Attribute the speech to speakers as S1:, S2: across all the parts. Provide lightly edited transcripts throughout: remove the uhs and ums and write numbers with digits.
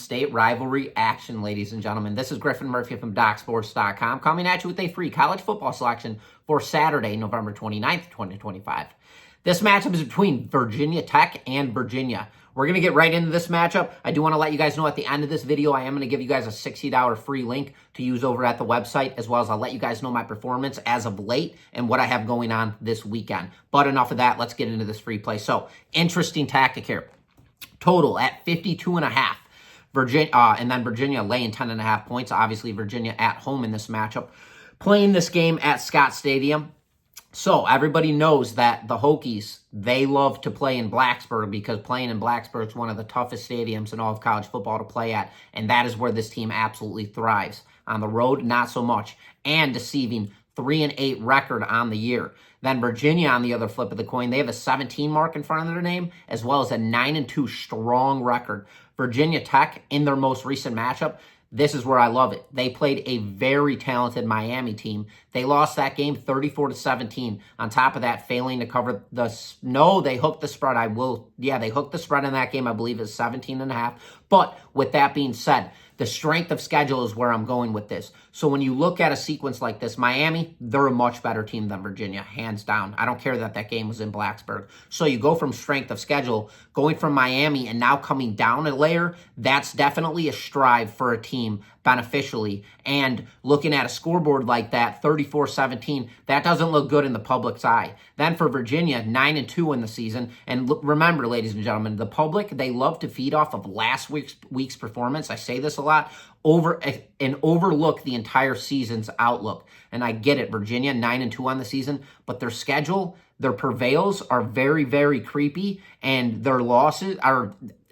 S1: State rivalry action, ladies and gentlemen. This is Griffin Murphy from DocSports.com coming at you with a free college football selection for Saturday, November 29th, 2025. This matchup is between Virginia Tech and Virginia. We're going to get right into this matchup. I do want to let you guys know at the end of this video, I am going to give you guys a $60 free link to use over at the website, as well as I'll let you guys know my performance as of late and what I have going on this weekend. But enough of that. Let's get into this free play. So, interesting tactic here. Total at 52.5. Virginia, and then Virginia laying 10.5 points. Obviously, Virginia at home in this matchup. Playing this game at Scott Stadium. So everybody knows that the Hokies, they love to play in Blacksburg because playing in Blacksburg is one of the toughest stadiums in all of college football to play at. And that is where this team absolutely thrives. On the road, not so much. And deceiving 3-8 record on the year. Then Virginia, on the other flip of the coin, they have a 17 mark in front of their name, as well as a 9-2 strong record. Virginia Tech, in their most recent matchup, this is where I love it. They played a very talented Miami team. They lost that game 34-17. On top of that, failing to cover they hooked the spread. They hooked the spread in that game. I believe it's 17.5. But with that being said, the strength of schedule is where I'm going with this. So when you look at a sequence like this, Miami, they're a much better team than Virginia, hands down. I don't care that that game was in Blacksburg. So you go from strength of schedule, going from Miami and now coming down a layer, that's definitely a strive for a team beneficially. And looking at a scoreboard like that, 34-17, that doesn't look good in the public's eye. Then for Virginia, 9-2 in the season. And remember, ladies and gentlemen, the public, they love to feed off of last week's performance. I say this a lot, overlook the entire season's outlook. And I get it, Virginia, 9-2 on the season, but their schedule, their prevails are very, very creepy, and their losses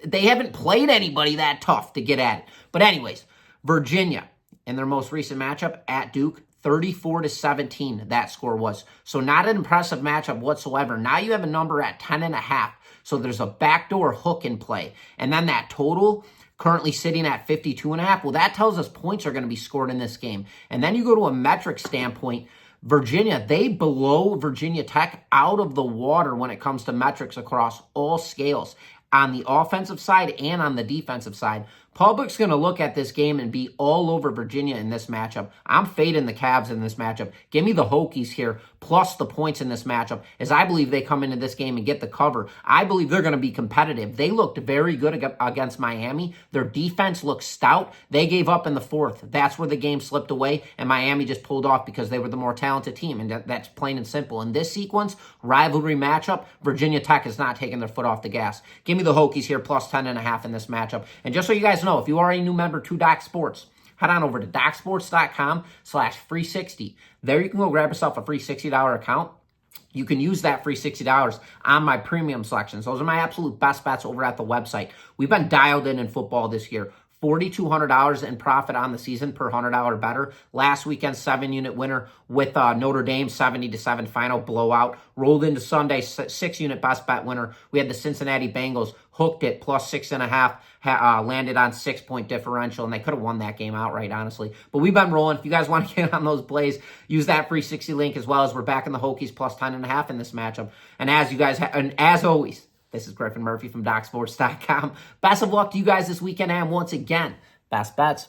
S1: they haven't played anybody that tough to get at it. But anyways, Virginia, in their most recent matchup at Duke, 34-17, that score was. So not an impressive matchup whatsoever. Now you have a number at 10.5. So there's a backdoor hook in play. And then that total currently sitting at 52.5. Well, that tells us points are going to be scored in this game. And then you go to a metric standpoint, Virginia, they blow Virginia Tech out of the water when it comes to metrics across all scales, on the offensive side and on the defensive side. Public's going to look at this game and be all over Virginia in this matchup. I'm fading the Cavs in this matchup. Give me the Hokies here, plus the points in this matchup, as I believe they come into this game and get the cover. I believe they're going to be competitive. They looked very good against Miami. Their defense looked stout. They gave up in the fourth. That's where the game slipped away, and Miami just pulled off because they were the more talented team, and that's plain and simple. In this sequence, rivalry matchup, Virginia Tech is not taking their foot off the gas. Give me the Hokies here, plus 10.5 in this matchup. And just so you guys know, if you are a new member to Doc Sports, head on over to DocSports.com/free60. There you can go grab yourself a free $60 account. You can use that free $60 on my premium selections. Those are my absolute best bets over at the website. We've been dialed in football this year. $4,200 in profit on the season per $100 better. Last weekend, 7-unit winner with Notre Dame, 70-7 final blowout. Rolled into Sunday, 6-unit best bet winner. We had the Cincinnati Bengals, hooked it, plus 6.5, landed on 6-point differential, and they could have won that game outright, honestly. But we've been rolling. If you guys want to get on those plays, use that free 60 link, as well as we're back in the Hokies plus 10.5 in this matchup. And as always, this is Griffin Murphy from DocSports.com. Best of luck to you guys this weekend, and once again, best bets.